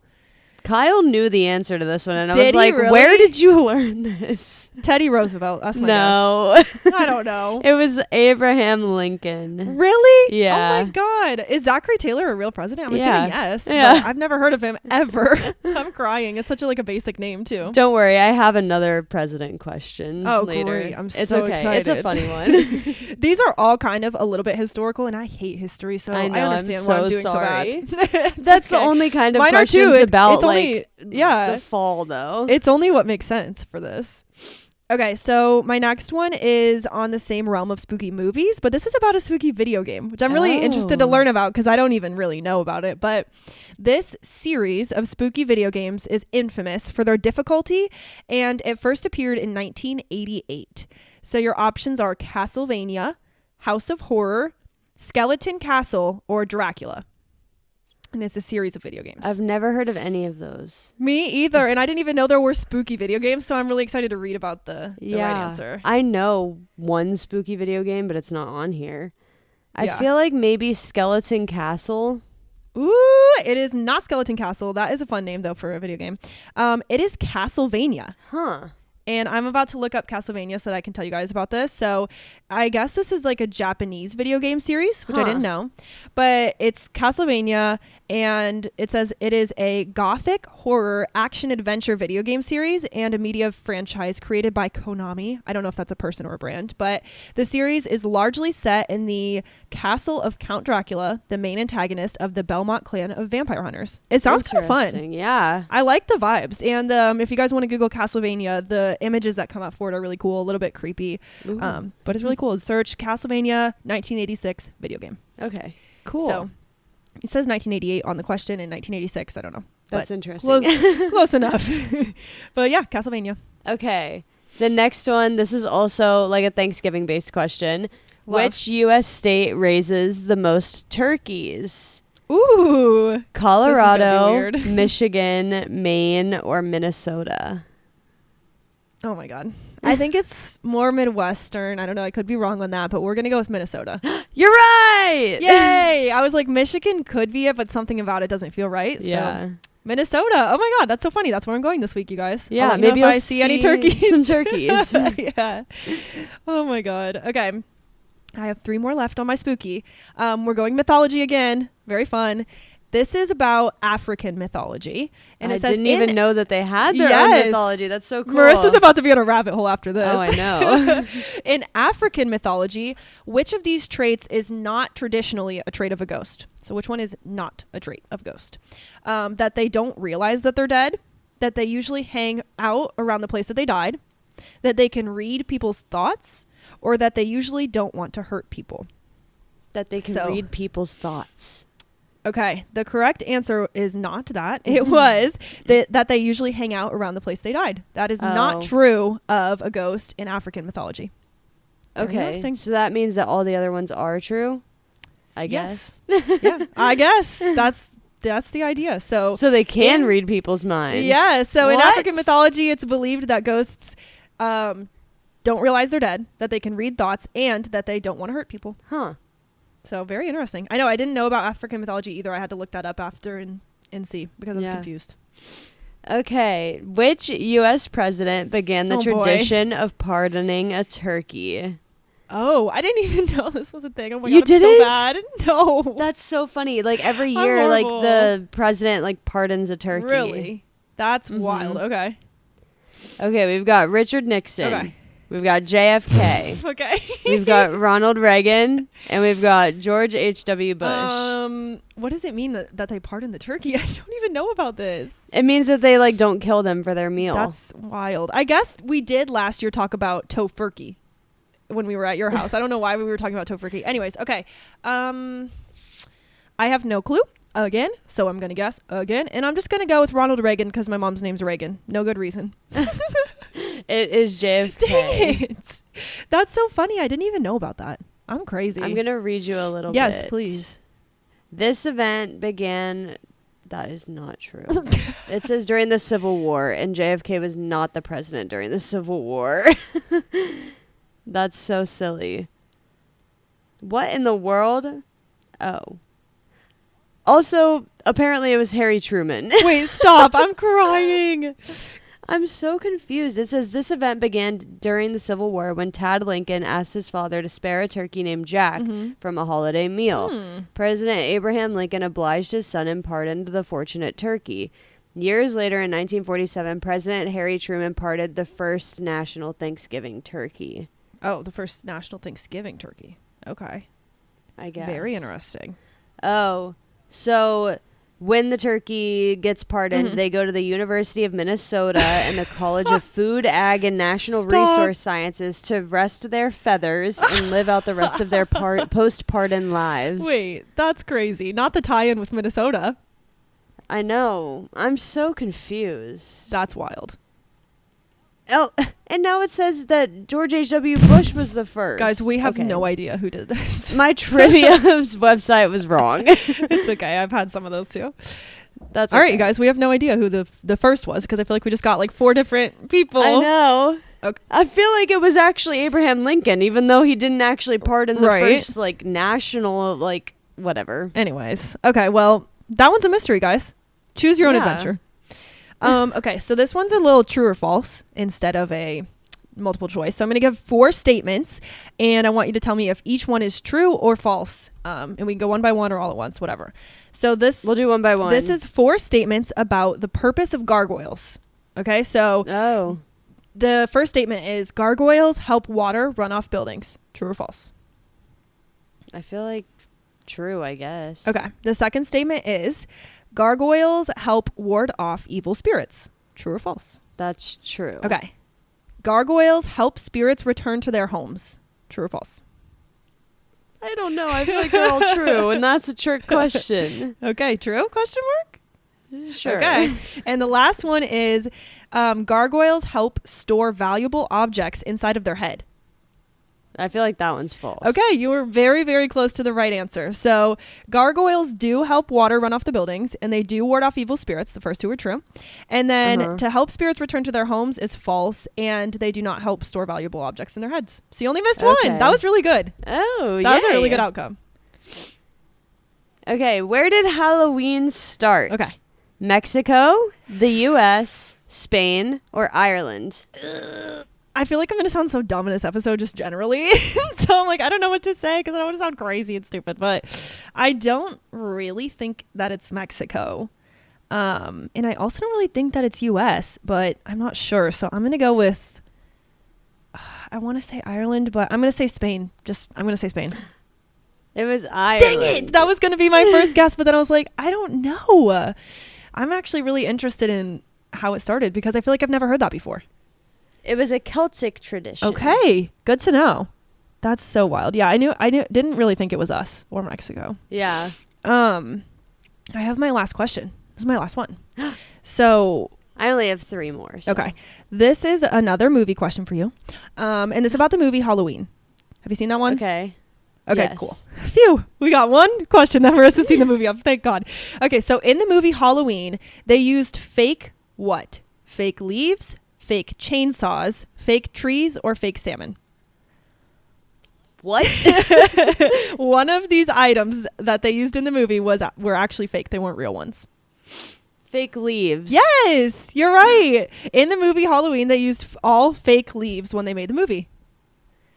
Kyle knew the answer to this one, and I was like, really? Where did you learn this? Teddy Roosevelt. That's my guess. I don't know. It was Abraham Lincoln. Really? Yeah. Oh my God. Is Zachary Taylor a real president? I'm assuming yes. Yeah. But I've never heard of him ever. I'm crying. It's such a basic name too. Don't worry. I have another president question later. Great. I'm it's so okay. excited. It's a funny one. These are all kind of a little bit historical, and I hate history, so I understand why I'm doing sorry. so bad. That's okay. The only kind of Mine questions about it's only, the fall, though. It's only what makes sense for this. Okay, so my next one is on the same realm of spooky movies, but this is about a spooky video game, which I'm really interested to learn about because I don't even really know about it. But this series of spooky video games is infamous for their difficulty, and it first appeared in 1988. So your options are Castlevania, House of Horror, Skeleton Castle, or Dracula. And it's a series of video games. I've never heard of any of those. Me either. And I didn't even know there were spooky video games. So I'm really excited to read about the right answer. I know one spooky video game, but it's not on here. I feel like maybe Skeleton Castle. Ooh, It is not Skeleton Castle. That is a fun name, though, for a video game. It is Castlevania. Huh. And I'm about to look up Castlevania so that I can tell you guys about this. So I guess this is like a Japanese video game series, which I didn't know. But it's Castlevania, and it says it is a gothic horror action adventure video game series and a media franchise created by Konami. I don't know if that's a person or a brand, but the series is largely set in the castle of Count Dracula, the main antagonist of the Belmont clan of vampire hunters. It sounds kind of fun. Yeah. I like the vibes. And if you guys want to Google Castlevania, the images that come up for it are really cool, a little bit creepy. But it's really cool. Search Castlevania 1986 video game. Okay. Cool. So it says 1988 on the question and 1986. I don't know. That's interesting. Close enough. But yeah, Castlevania. Okay. The next one, this is also like a Thanksgiving based question. Love. Which U.S. state raises the most turkeys? Ooh. Colorado, Michigan, Maine, or Minnesota? Oh my God. I think it's more Midwestern. I don't know. I could be wrong on that, but we're going to go with Minnesota. You're right. Yay. I was like, Michigan could be it, but something about it doesn't feel right. Yeah. So Minnesota. Oh my God. That's so funny. That's where I'm going this week, you guys. Yeah. Maybe I see any turkeys. Some turkeys. Yeah. Oh my God. Okay. I have 3 more left on my spooky. We're going mythology again. Very fun. This is about African mythology. And it says didn't even know that they had their own mythology. That's so cool. Marissa's about to be on a rabbit hole after this. Oh, I know. In African mythology, which of these traits is not traditionally a trait of a ghost? So which one is not a trait of ghost? That they don't realize that they're dead, that they usually hang out around the place that they died, that they can read people's thoughts, or that they usually don't want to hurt people. That they can read people's thoughts. Okay, the correct answer is not that. It was that they usually hang out around the place they died. That is not true of a ghost in African mythology. Okay, so that means that all the other ones are true, I guess. Yeah, I guess that's the idea. So they can read people's minds. Yeah, so in African mythology, it's believed that ghosts don't realize they're dead, that they can read thoughts, and that they don't want to hurt people. Huh. So very interesting. I know I didn't know about African mythology either. I had to look that up after and see because I was confused. Okay. Which U.S. president began the tradition of pardoning a turkey? Oh, I didn't even know this was a thing. Oh my God, you didn't? So bad. No. That's so funny. Like every year, like the president like pardons a turkey. Really? That's wild. Okay. Okay, we've got Richard Nixon. Okay. We've got JFK. Okay. We've got Ronald Reagan. And we've got George H.W. Bush. What does it mean that they pardon the turkey? I don't even know about this. It means that they like don't kill them for their meal. That's wild. I guess we did last year talk about tofurkey when we were at your house. I don't know why we were talking about tofurkey. Anyways, okay. I have no clue. Again, so I'm going to guess again. And I'm just going to go with Ronald Reagan because my mom's name's Reagan. No good reason. It is JFK. Dang it. That's so funny. I didn't even know about that. I'm crazy. I'm going to read you a little bit. Yes, please. This event began... That is not true. It says during the Civil War, and JFK was not the president during the Civil War. That's so silly. What in the world? Oh. Also, apparently it was Harry Truman. Wait, stop. I'm crying. I'm so confused. It says this event began during the Civil War when Tad Lincoln asked his father to spare a turkey named Jack from a holiday meal. President Abraham Lincoln obliged his son and pardoned the fortunate turkey. Years later, in 1947, President Harry Truman pardoned the first national Thanksgiving turkey. Oh, the first national Thanksgiving turkey. Okay. I guess. Very interesting. Oh, so... When the turkey gets pardoned, they go to the University of Minnesota and the College of Food, Ag, and National Resource Sciences to rest their feathers and live out the rest of their post-pardon lives. Wait, that's crazy. Not the tie-in with Minnesota. I know. I'm so confused. That's wild. Oh, and now it says that George H.W. Bush was the first. Guys, we have no idea who did this. My trivia website was wrong. It's okay. I've had some of those too. That's all right, you guys. We have no idea who the first was because I feel like we just got like 4 different people. I know. Okay. I feel like it was actually Abraham Lincoln, even though he didn't actually pardon the first like national like whatever. Anyways, okay. Well, that one's a mystery, guys. Choose your own adventure. Okay, so this one's a little true or false instead of a multiple choice. So I'm going to give 4 statements, and I want you to tell me if each one is true or false. And we can go one by one or all at once, whatever. So we'll do one by one. This is 4 statements about the purpose of gargoyles. Okay, so the first statement is gargoyles help water run off buildings. True or false? I feel like true, I guess. Okay. The second statement is gargoyles help ward off evil spirits. True or false? That's true. Okay. Gargoyles help spirits return to their homes. True or false? I don't know. I feel like they're all true, and that's a trick question. Okay, true? Question mark? Sure. Okay. And the last one is gargoyles help store valuable objects inside of their head. I feel like that one's false. Okay, you were very, very close to the right answer. So gargoyles do help water run off the buildings, and they do ward off evil spirits. The first 2 are true. And then to help spirits return to their homes is false, and they do not help store valuable objects in their heads. So you only missed one. That was really good. Oh, that was a really good outcome. Okay, where did Halloween start? Okay. Mexico, the U.S., Spain, or Ireland? I feel like I'm going to sound so dumb in this episode just generally. So I'm like, I don't know what to say because I don't want to sound crazy and stupid. But I don't really think that it's Mexico. And I also don't really think that it's U.S., but I'm not sure. So I'm going to go with, I want to say Ireland, but I'm going to say Spain. I'm going to say Spain. It was Ireland. Dang it! That was going to be my first guess, but then I was like, I don't know. I'm actually really interested in how it started because I feel like I've never heard that before. It was a Celtic tradition. Okay, good to know. That's so wild. Yeah, I didn't really think it was us or Mexico. Yeah. I have my last question. This is my last one. So I only have 3 more. So. Okay. This is another movie question for you. And it's about the movie Halloween. Have you seen that one? Okay. Okay, yes. Cool. Phew. We got one question that Marissa's seen the movie of. Thank God. Okay, so in the movie Halloween, they used fake what? Fake leaves, fake chainsaws, fake trees, or fake salmon? What? One of these items that they used in the movie were actually fake. They weren't real ones. Fake leaves. Yes, you're right. In the movie Halloween, they used all fake leaves when they made the movie.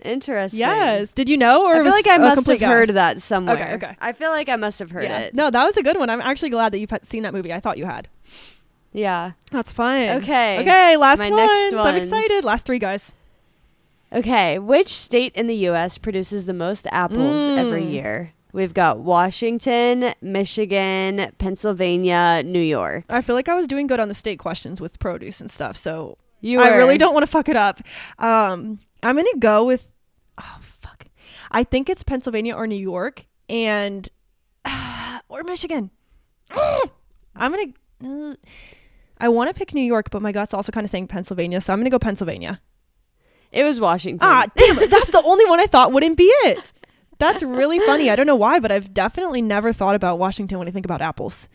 Interesting. Yes. Did you know? Or I feel like I must have heard guess? that somewhere. Okay. I feel like I must have heard it. No, that was a good one. I'm actually glad that you've seen that movie. I thought you had. Yeah. That's fine. Okay, last my one. next So I'm excited. Last 3, guys. Okay, which state in the U.S. produces the most apples every year? We've got Washington, Michigan, Pennsylvania, New York. I feel like I was doing good on the state questions with produce and stuff, so I really don't want to fuck it up. I'm going to go with, I think it's Pennsylvania or New York and or Michigan. I'm going to, I want to pick New York, but my gut's also kind of saying Pennsylvania, so I'm going to go Pennsylvania. It was Washington. Damn it. That's the only one I thought wouldn't be it. That's really funny. I don't know why, but I've definitely never thought about Washington when I think about apples.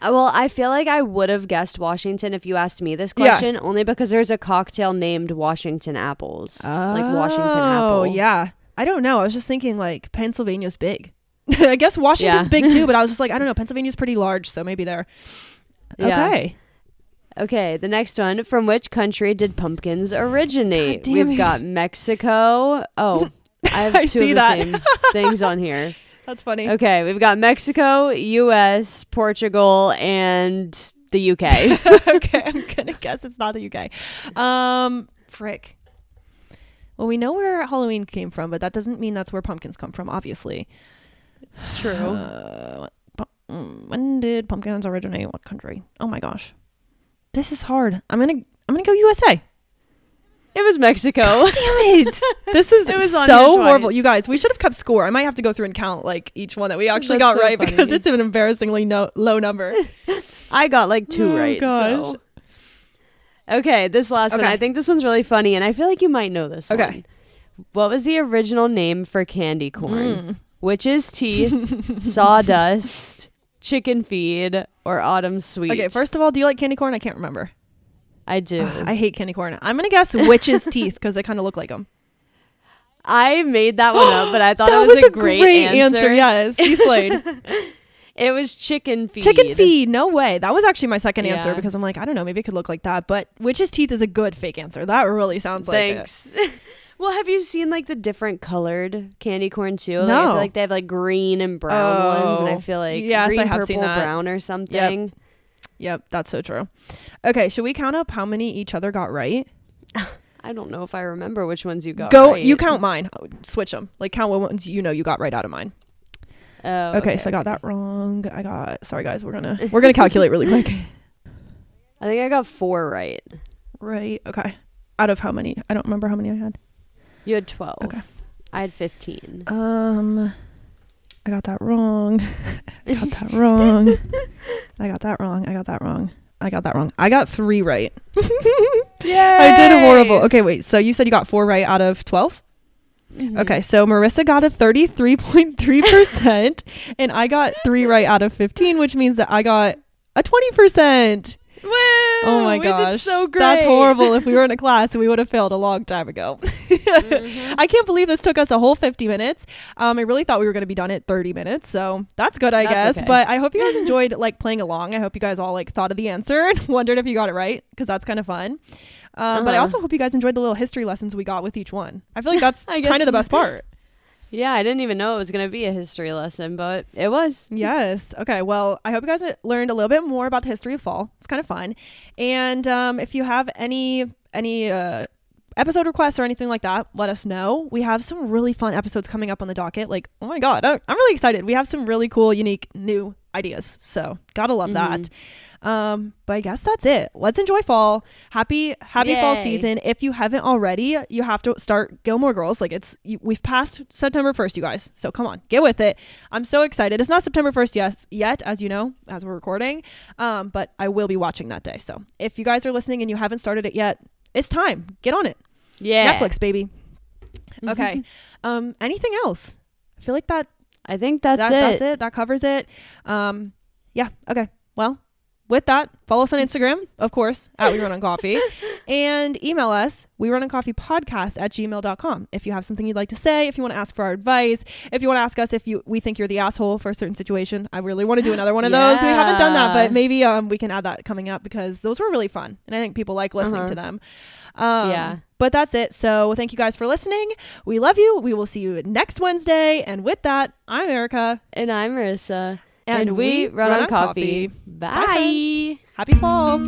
Well, I feel like I would have guessed Washington if you asked me this question, only because there's a cocktail named Washington Apples. Like Washington Apple. Oh, yeah. I don't know. I was just thinking like Pennsylvania's big. I guess Washington's big too, but I was just like, I don't know. Pennsylvania's pretty large, so maybe there. Yeah. Okay, the next one. From which country did pumpkins originate? We've got Mexico. Oh, I have two of the same things on here. That's funny. Okay, we've got Mexico, U.S., Portugal, and the UK. Okay, I'm going to guess it's not the UK. Frick. Well, we know where Halloween came from, but that doesn't mean that's where pumpkins come from, obviously. True. When did pumpkins originate? What country? Oh my gosh. This is hard. I'm gonna go USA. It was Mexico. God damn it. This is so horrible. You guys, we should have kept score. I might have to go through and count like each one that we actually got right because it's an embarrassingly low number. I got like 2 right. Gosh. So. Okay, this last one. I think this one's really funny, and I feel like you might know this one. What was the original name for candy corn? Witch's teeth, sawdust, chicken feed, or autumn sweet? Okay, first of all, do you like candy corn? I can't remember. I do. I hate candy corn. I'm going to guess witch's teeth because they kind of look like them. I made that one up, but I thought it was a great answer. Yes, you slayed. It was chicken feed. Chicken feed. No way. That was actually my second answer because I'm like, I don't know, maybe it could look like that. But witch's teeth is a good fake answer. That really sounds like Thanks. it. Well, have you seen like the different colored candy corn too? No. Like, I feel like they have like green and brown ones, and I feel like green, I have purple, seen that. brown or something. Yep, that's so true. Okay, should we count up how many each other got right? I don't know if I remember which ones you got right. You count mine. Switch them. Like count what ones you got right out of mine. Oh, okay, so I got that wrong. Sorry guys, we're gonna calculate really quick. I think I got 4 right. Right. Okay. Out of how many? I don't remember how many I had. You had 12. Okay. I had 15. I got that wrong. I got that wrong. I got that wrong. I got that wrong. I got that wrong. I got 3 right. Yay! I did horrible. Okay, wait. So you said you got 4 right out of 12? Mm-hmm. Okay, so Marissa got a 33.3% and I got 3 right out of 15, which means that I got a 20%. Woo! Oh my gosh. Did so great. That's horrible. If we were in a class, we would have failed a long time ago. I can't believe this took us a whole 50 minutes. I really thought we were going to be done at 30 minutes. So that's good, I guess. Okay. But I hope you guys enjoyed like playing along. I hope you guys all like thought of the answer and wondered if you got it right, because that's kind of fun. But I also hope you guys enjoyed the little history lessons we got with each one. I feel like that's kind of the best part. Yeah, I didn't even know it was going to be a history lesson, but it was. Yes. Okay. Well, I hope you guys learned a little bit more about the history of fall. It's kind of fun. And if you have any episode requests or anything like that, let us know. We have some really fun episodes coming up on the docket. Like, oh my God, I'm really excited. We have some really cool, unique, new ideas. So gotta love that. But I guess that's it. Let's enjoy fall. Happy fall season. If you haven't already, you have to start Gilmore Girls. Like we've passed September 1st, you guys. So come on, get with it. I'm so excited. It's not September 1st yet, as you know, as we're recording. But I will be watching that day. So if you guys are listening and you haven't started it yet, it's time. Get on it. Yeah. Netflix, baby. Okay. Anything else? I feel like I think that's it. That's it. That covers it. Yeah. Okay. Well, with that, follow us on Instagram, of course, at We Run on Coffee, and email us, werunoncoffeepodcast@gmail.com. If you have something you'd like to say, if you want to ask for our advice, if you want to ask us if we think you're the asshole for a certain situation. I really want to do another one of those. We haven't done that, but maybe we can add that coming up, because those were really fun, and I think people like listening to them. But that's it. So thank you guys for listening. We love you. We will see you next Wednesday. And with that, I'm Arika. And I'm Marissa. And we run on coffee. Bye. Bye, friends. Happy fall.